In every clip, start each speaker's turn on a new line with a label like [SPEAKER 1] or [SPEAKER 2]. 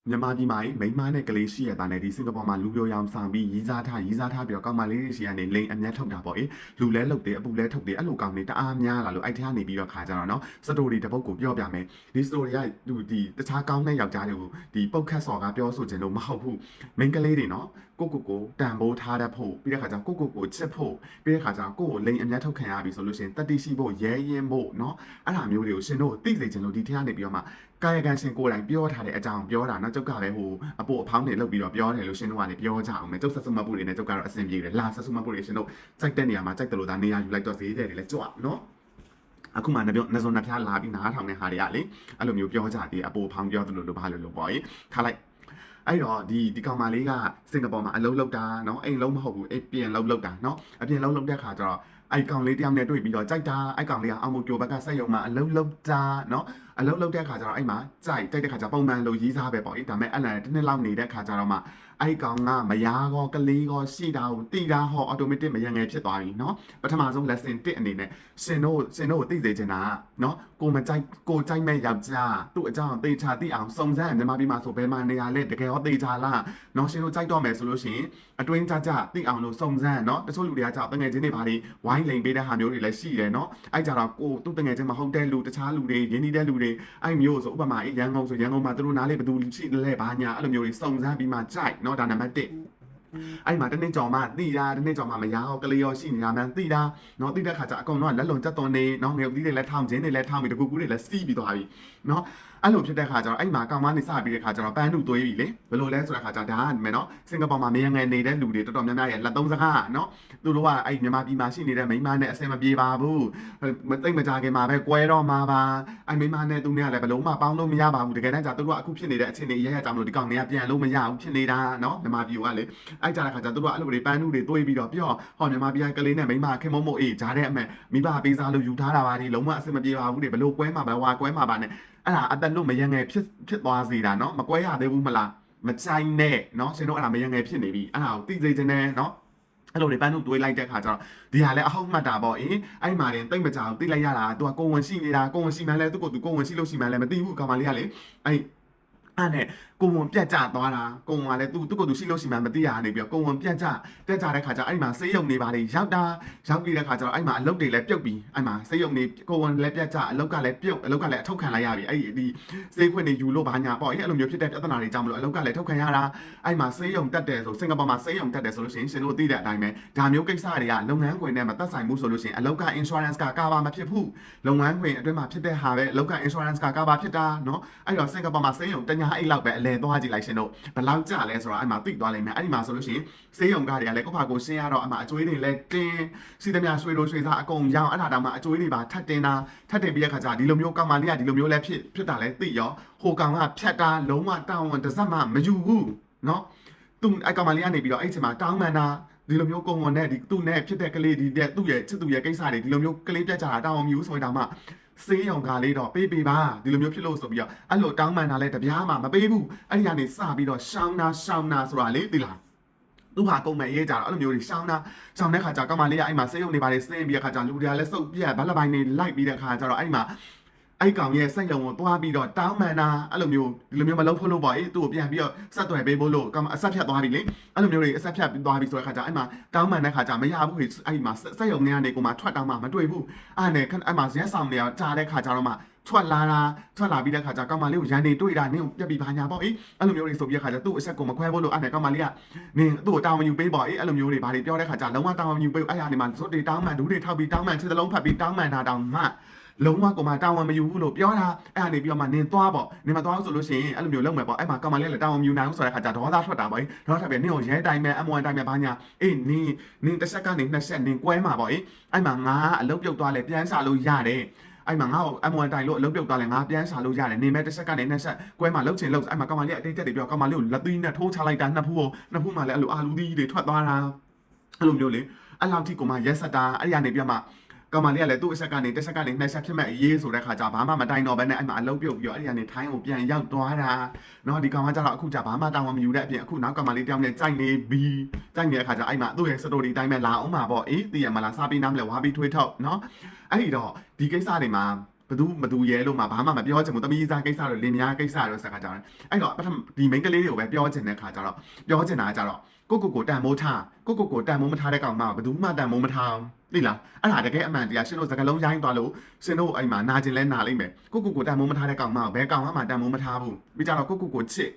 [SPEAKER 1] မြန်မာပြည်မှာမိန်းမနဲ့ကလေးရှိရတာနဲ့ဒီစင်ကာပူမှာလူပြောရောင်ဆောင်ပြီးရီးစားထားပြီးတော့ကောင်းမလေးတွေရှိရနေလိန်အမျက်ထုတ်တာပေါ့လူလဲလုတ်တယ်အပူလဲထုတ်တယ်အဲ့လိုကောင်းနေတအားများလာလို့အဲ့ထက်ကနေပြီးတော့ခါကြတော့နော်စတိုရီတစ်ပုဒ်ကိုပြောပြမယ်ဒီစတိုရီကဒီတခြားကောင်းတဲ့ယောက်ျားတွေကိုဒီပုတ်ခတ်စော်ကပြောဆိုခြင်းလို့မဟုတ်ဘူးမိန်းကလေးတွေနော်ကိုတန်ဖိုးထားတတ်ဖို့ပြီးတဲ့ခါကျကိုချစ်ဖို့ပြီးတဲ့ခါကျကိုလိန်အမျက်ထုတ်ခံရပြီဆိုလို့ရှိရင်တတိရှိဖို့ရဲရင်ဖို့နော်အဲ့ဒါမျိုးတွေကိုရှင်တို့သိစေခြင်းလို့ဒီထက်ကနေပြီးတော့မှကာယကံရှင်ကိုယ်တိုင်ပြောထားတဲ့အကြောင်းပြောတာနော်ကျုပ်ကပဲဟိုအပို့အဖောင်းတွေလုပ်ပြီးတော့ပြောတယ်လို့ရှင်တို့ကလည်းပြောကြအောင်မယ်ကျုပ်ဆက်စုမှတ်ဖို့တွေနဲ့ကျုပ်ကတော့အဆင်ပြေတယ်လာဆက်စုမှတ်ဖို့တွေရှင်တို့စိုက်တဲ့နေရာမှာစိုက်တယ်လို့ဒါနေရာယူလိုက်တော့ဈေးတယ်တွေလည်းကြွနော်အခုမှနှစုံနှဖျားလာပြီးနားထောင်တဲ့ဟာတွေကလေအဲ့လိုမျိုးပြောကြသေးအပို့အဖောင်းပြောသလိုလိုဘာလို့ပေါ့ထားလိုက်အဲ့တော့ဒီကောင်မလေးကစင်ကာပူမှာအလုံးလောက်တာเนาะအိမ်လုံးမဟုတ်ဘူးအပြင်လုံးလောက်တာเนาะအပြင်လုံးလောက်တဲ့ခါကျတော့အဲ့ကောင်လေးတယောက်နဲ့တွေ့ပြီးတော့ကြိုက်တာအဲ့ကောင်လေးကအောင်မို့ကြိုဘက်ကဆက်ယုံမှာအလုံးလောက်တာเนาะအလုံးလောက်တဲ့ခါကျတော့အဲ့မှာကြိုက်တဲ့ခါကျပုံမှန်လို့ရေးစားပဲပေါ့ဒါပေမဲ့အဲ့လည်းတစ်နှစ်လောက်နေတဲ့ခါကျတော့မှအဲ့ကောင်ကမယားကောကလေးကောရှိတာကိုတိတာဟော automatic မရငယ်ဖြစ်သွားပြီเนาะပထမဆုံး lesson 1အနေနဲ့ရှင်တို့သိစေချင်တာเนาะကိုကြိုက်မဲ့ယောက်ျားသူ့အကြောင်းသေချာသိအောင်စုံစမ်းမြန်မာပြည်မှာဆိုဘယ်မှာနေရာလဲတကယ်ရောသေချာလားเนาะရှင်တို့ကြိုက်တော့မယ်ဆိုလို့ရှိရင်အတွင်းကြသိအောင်လို့စုံစမ်းเนาะတချို့လူတွေကကြောက်တငယ်ချင်းတွေဘာတွေဝိုင်းလိန်ပေးတဲ့ဟာမျိုးတွေလည်းရှိတယ်เนาะအဲ့ကြတော့သူ့တငယ်ချင်းမဟုတ်တဲ့လူတခြားလူတွေရင်းနှီးတဲ့လူတွေအဲ့မျိုးဆိုဥပမာရန်ကုန်ဆိုရန်ကုန်မှာသူတို့နားလေဘယ်သူရှိလဲဘာညာအဲ့လိုမျိုးတွေစုံစမ်းပြီးမှကြိုက်เนาะဒါနံပါတ်1အဲ့မှာတနေ့ကြော်မှတိတာတနေ့ကြော်မှမရအောင်ကလေးရောရှိနေတာမှန်တိတာเนาะတိတဲ့ခါကျအကုန်တော့လက်လုံကြက်သွန်နေเนาะငယ်ဦးသီးတွေလည်းထောင်ချင်းတွေလည်းထောင်ပြီးတကူကူတွေလည်းစီးပြီးသွားပြီเนาะအဲ့လိုဖြစ်တဲ့ခါကျတော့အဲ့မှာကောင်မနေစပြီးတဲ့ခါကျတော့ပန်းနုသွေးပြီလေဘယ်လိုလဲဆိုတဲ့ခါကျဒါကမယ်နော်စင်ကာပူမှာမယငယ်နေတဲ့လူတွေတော်တော်များများရဲ့လက်သုံးစကားနော်သူတို့ကအဲ့မြန်မာပြည်မှာရှိနေတဲ့မိန်းမနဲ့အဆင်မပြေပါဘူးမသိမကြခင်မှာပဲကွဲတော့မှာပါအဲ့မိန်းမနဲ့သူနဲ့ကလည်းဘယ်လုံးမှပေါင်းလို့မရပါဘူးတကယ်တမ်းကျသူတို့ကအခုဖြစ်နေတဲ့အခြေအနေရရကြောင်လို့ဒီကောင်တွေကပြန်လို့မရဘူးဖြစ်နေတာနော်မြန်မာပြည်ကလေအဲ့ကြတဲ့ခါကျသူတို့ကအဲ့လိုတွေပန်းနုတွေသွေးပြီးတော့ပြောဟောမြန်မာပြည်ကကလေးနဲ့မိန်းမခင်မမို့အေးဂျားတဲ့အမေမိဘပေးစားလို့ယူထားတာပါဒီလုံးဝအဆင်မပြေပါဘူးတွေဘယ်လိုကွဲမှာပဲဟွာကွဲမှာပါနဲ့အဲ့ဒါအတန်လို့မယငယ်ဖြစ်သွားစေတာเนาะမကွဲရသေးဘူးမလားမချိုင်းနဲ့เนาะရှင်တို့အဲ့ဒါမယငယ်ဖြစ်နေပြီအဲ့ဒါကိုသိစေချင်တယ်เนาะအဲ့လိုတွေပန်းတို့တွေးလိုက်တဲ့ခါကျတော့ဒီဟာလည်းအဟုတ်မှတ်တာပေါ့အဲ့မှာတင်တိတ်မကြောင်သိလိုက်ရတာသူကကိုဝင်ရှိနေတာကိုဝင်ရှိမှန်းလဲသူ့ကိုသူကိုဝင်ရှိလို့ရှိမှန်းလဲမသိဘူးကောင်မလေးကလေအဲ့နဲ့ကိုဝန်ပြတ်ကျသွားတာကိုဝန်ကလည်းသူ့ကိုသူရှိလို့ရှိမှမသိရနေပြီးတော့ကိုဝန်ပြတ်ကျတဲ့ခါကျအဲ့မှာဆေးရုံနေပါလေရောက်ပြီးတဲ့ခါကျတော့အဲ့မှာအလုတ်တွေလည်းပြုတ်ပြီးအဲ့မှာဆေးရုံနေကိုဝန်လည်းပြတ်ကျအလုတ်ကလည်းပြုတ်အလုတ်ကလည်းအထုတ်ခံလိုက်ရပြီအဲ့ဒီဆေးခွင့်တွေယူလို့ဘာညာပေါ့အဲ့လိုမျိုးဖြစ်တဲ့ပြဿနာတွေကြောင့်မလို့အလုတ်ကလည်းထုတ်ခံရတာအဲ့မှာဆေးရုံတက်တယ်ဆိုစင်ကာပူမှာဆေးရုံတက်တယ်ဆိုလို့ရှိရင်ရှင်တို့သိတဲ့အတိုင်းပဲဒါမျိုးကိစ္စတွေကလုပ်ငန်းခွင်နဲ့မသက်ဆိုင်ဘူးဆိုလို့ရှိရင်အလုတ်က insurance ကကာဗာမဖြစ်ဘူးလုပ်ငန်းခွင်အတွင်းမှာဖြစ်တဲ့ဟာပဲအလုတ်က insurance ကကာဗာဖြစ်တာเนาะအဲ့တော့စင်ကာပူမှာဆေးရုံတညာအဲ့လောက်ပဲအလဲသွားကြည့်လိုက်ရှင်တို့ဘယ်လောက်ကြလဲဆိုတော့အဲ့မှာသိသွားလိမ့်မယ်အဲ့ဒီမှာဆိုလို့ရှိရင်ဆေးရုံကားတွေကလည်းကိုဖာကိုရှင်းရတော့အမှအကျွေးတွေလည်းတင်းစီသမျှရွှေလိုရွှေစားအကုန်ရောင်းအဲ့ဒါတောင်မှအကျွေးတွေပါထပ်တင်ပြီးတဲ့ခါကျဒီလိုမျိုးကောင်မလေးကဒီလိုမျိုးလည်းဖြစ်တာလည်းသိရောဟိုကောင်ကဖြတ်တာလုံးဝတောင်းဝန်တစ်စက်မှမယူဘူးเนาะသူအဲ့ကောင်မလေးကနေပြီးတော့အဲ့ချိန်မှာတောင်းမှန်တာဒီလိုမျိုးကုံဝန်နဲ့ဒီသူ့နဲ့ဖြစ်တဲ့ကလေးဒီတဲ့သူ့ရဲ့ချစ်သူရဲ့ကိစ္စတွေဒီလိုမျိုးကလေးပြတ်ကြတာတောင်းအောင်မျိုးဆိုရင်တောင်မှဆေးရုံကားလေးတော့ပေးပါဒီလိုမျိုးဖြစ်လို့ဆိုပြီးတော့အဲ့လိုတောင်းမှန်တာလဲတပြားမှမပေးဘူးအဲ့ဒီကနေစပြီးတော့ရှောင်းတာဆိုတာလေသိလားသူဟာကုန်မဲ့ရေးကြတော့အဲ့လိုမျိုးတွေရှောင်းတဲ့ခါကျကောင်မလေးကအဲ့မှာဆေးရုံနေပါလေဆင်းပြီးတဲ့ခါကျလူတွေကလည်းစုပ်ပြက်ဘာလပိုင်းနေလိုက်ပြီးတဲ့ခါကျတော့အဲ့မှာအဲ့ကောင်ရဲ့စက်ရုံကိုသွားပြီးတော့တောင်းမှန်တာအဲ့လိုမျိုးဒီလိုမျိုးမလုပ်ဖို့လို့ပေါ့သူ့ကိုပြန်ပြီးတော့ဆက်သွယ်ပေးဖို့လို့ကောင်အဆက်ဖြတ်သွားပြီလေအဲ့လိုမျိုးတွေအဆက်ဖြတ်သွားပြီဆိုတဲ့ခါကျအဲ့မှာတောင်းမှန်တဲ့ခါကျမရဘူးအဲ့မှာစက်ရုံထဲကနေကိုမှထွက်တောင်းမှမတွေ့ဘူးအဲ့နဲ့အဲ့မှာရက်ဆောင်တွေကကြားတဲ့ခါကျတော့မှထွက်လာပြီးတဲ့ခါကျကောင်မလေးကိုရန်နေတွေ့တာနင်းကိုပြက်ပြီးဘာညာပေါ့အဲ့လိုမျိုးတွေဆိုပြီးတဲ့ခါကျသူ့အဆက်ကိုမခွဲဖို့လို့အဲ့နဲ့ကောင်မလေးကနင်းသူ့ကိုတောင်းမယူပေးပေါ့အဲ့လိုမျိုးတွေဘာတွေပြောတဲ့ခါကျလုံးဝတောင်းမယူပေးအဲ့ဟာနေမှာဇွတ်တွေတောင်းမှန်ဒူးတွေထောက်ပြီးတောင်းမှန်ခြေစလုံးဖတ်ပြီးတောင်းမှန်တာတောင်းမှလုံးဝကောင်မတောင်းမယူဘူးလို့ပြောတာအဲ့ဟာနေပြီးတော့မှနင်းသွားပေါ့နင်းမသွားဆိုလို့ရှိရင်အဲ့လိုမျိုးလုပ်မယ်ပေါ့အဲ့မှာကောင်မလေးလည်းတောင်းမယူနိုင်ဘူးဆိုတဲ့ခါကျဒေါသထွက်တာပေါ့ဒေါသထွက်ပြီးနင်းကိုရဲတိုင်းမဲ့ M1 တိုင်းမဲ့ဘာညာအေးနင်းတစ်ဆက်ကနေနှစ်ဆက်နင်းကွဲမှာပေါ့အဲ့မှာငါအလုပ်ပြုတ်သွားလဲပြန်စားလို့ရတယ်အဲ့မှာငါ့ကို M1 တိုင်လို့အလုပ်ပြုတ်သွားလဲငါပြန်စားလို့ရတယ်နေမဲ့တစ်ဆက်ကနေနှစ်ဆက်ကွဲမှာလှုပ်ချင်လှုပ်အဲ့မှာကောင်မလေးအတိတ်တက်တွေပြောကောင်မလေးကိုလက်သီးနဲ့ထိုးချလိုက်တာနှစ်ဖူးမှလည်းအဲ့လိုအာလူသီးတွေထွက်သွားတာအဲ့လိုမျိုးလေအဲ့လောက်ထိကိုမှရက်ဆက်တာအဲ့ဒီကနေပြမှကောင်မလေးကလည်းသူ့အဆက်ကနေတစ်ဆက်ကနေနှစ်ဆက်ဖြစ်မဲ့အရေးဆိုတဲ့ခါကျဘာမှမတိုင်တော့ဘဲနဲ့အဲ့မှာအလုပ်ပြုတ်ပြီးတော့အဲ့ဒီကနေထိုင်းကိုပြန်ရောက်သွားတာเนาะဒီကောင်ကကျတော့အခုကျဘာမှတောင်းမယူတဲ့အပြင်အခုနောက်ကောင်မလေးတယောက်နဲ့ကြိုက်နေပြီးကြိုက်နေတဲ့ခါကျအဲ့မှာသူ့ရဲ့စတိုရီတိုင်းပဲလာအောင်မှာပေါ့သိရမလားစားပြီးနားမလဲဝါပြီးထွေးထုတ်เนาะအဲ့ဒီတော့ဒီကိစ္စတွေမှာ ဘသူမသူရဲလို့မှဘာမှမပြောချင်ဘူးတမီးစားကိစ္စတွေလင်မယားကိစ္စတွေစကားကြတယ်အဲ့တော့ပထမဒီ main ကလေးတွေကိုပဲပြောချင်တဲ့ခါကျတော့ပြောချင်တာကကျတော့ကိုတန်မိုးထားကိုတန်မိုးမထားတဲ့ကောင်မှဘသူမှတန်မိုးမထားသိလားအဲ့ဒါတကယ်အမှန်တရားရှင်တို့စကားလုံးရိုင်းသွားလို့ရှင်တို့အဲ့မှာနာကျင်လဲနာလိမ့်မယ်ကိုတန်မိုးမထားတဲ့ကောင်မှဘယ်ကောင်မှတန်မိုးမထားဘူးပြီးကြတော့ကိုချစ်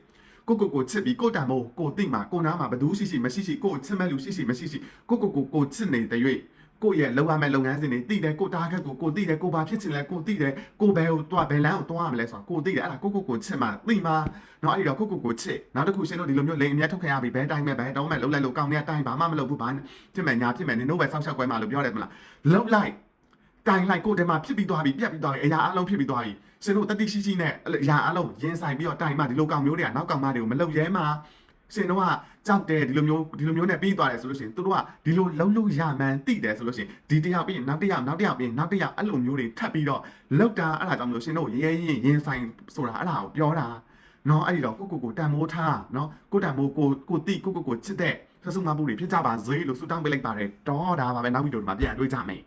[SPEAKER 1] ကိုချစ်ပြီးကိုတန်မိုးကိုသိမှာကိုနားမှာဘသူရှိမရှိကိုချစ်မဲ့လူရှိမရှိကိုချစ်နေတဲ့၍ကိုရဲ့လောက်ရမယ့်လုပ်ငန်းစဉ်တွေတည်တယ်ကိုတားခက်ကိုတည်တယ်ကိုဘာဖြစ်ချင်လဲကိုတည်တယ်ကိုဘယ်ကိုတွားဘယ်လမ်းကိုတွားရမလဲဆိုတာကိုတည်တယ်အဲ့ဒါကိုချစ်မှာသိမှာနော်အဲ့ဒီတော့ကိုချစ်နောက်တစ်ခုရှင်းလို့ဒီလိုမျိုးလိန်အမြတ်ထုတ်ခဲ့ရပြီဘဲတိုင်းမဲ့ဘဲတောင်းမဲ့လုံးလိုက်လို့ကောင်းနေတိုင်းဘာမှမလုပ်ဘူးဘာဖြစ်မယ်ညာဖြစ်မယ်နင်တို့ပဲစောက်ရှောက်ကွဲမှာလို့ပြောတယ်မလားလောက်လိုက်တိုင်လိုက်ကိုတည်းမှာဖြစ်ပြီးသွားပြီပြက်ပြီးသွားပြီအရာအလုံးဖြစ်ပြီးသွားပြီရှင်တို့တတိရှိနဲ့အရာအလုံးရင်ဆိုင်ပြီးတော့တိုင်မှဒီလိုကောင်မျိုးတွေကနောက်ကောင်မတွေကိုမလုပ်ရဲမှာရှင်တို့ကကြောက်တယ်ဒီလိုမျိုးနဲ့ပြီးသွားတယ်ဆိုလို့ရှိရင်တို့ကဒီလိုလုံးလို့ရမှန်းသိတယ်ဆိုလို့ရှိရင်ဒီတယောက်ပြီးရင်နောက်တယောက်ပြီးရင်နောက်တယောက်အဲ့လိုမျိုးတွေထပ်ပြီးတော့လောက်တာအဲ့ဒါကြောင့်မလို့ရှင်တို့ရဲရင်ဆိုင်ဆိုတာအဲ့ဒါကိုပြောတာနော်အဲ့ဒီတော့ကိုတန်မိုးထားနော်ကိုတန်မိုးကိုတိကိုချစ်တဲ့ဆဆုမမှုတွေဖြစ်ကြပါစေလို့ဆုတောင်းပေးလိုက်ပါတယ်တော့ဒါပါပဲနောက်ဗီဒီယိုမှာပြန်တွေ့ကြမယ်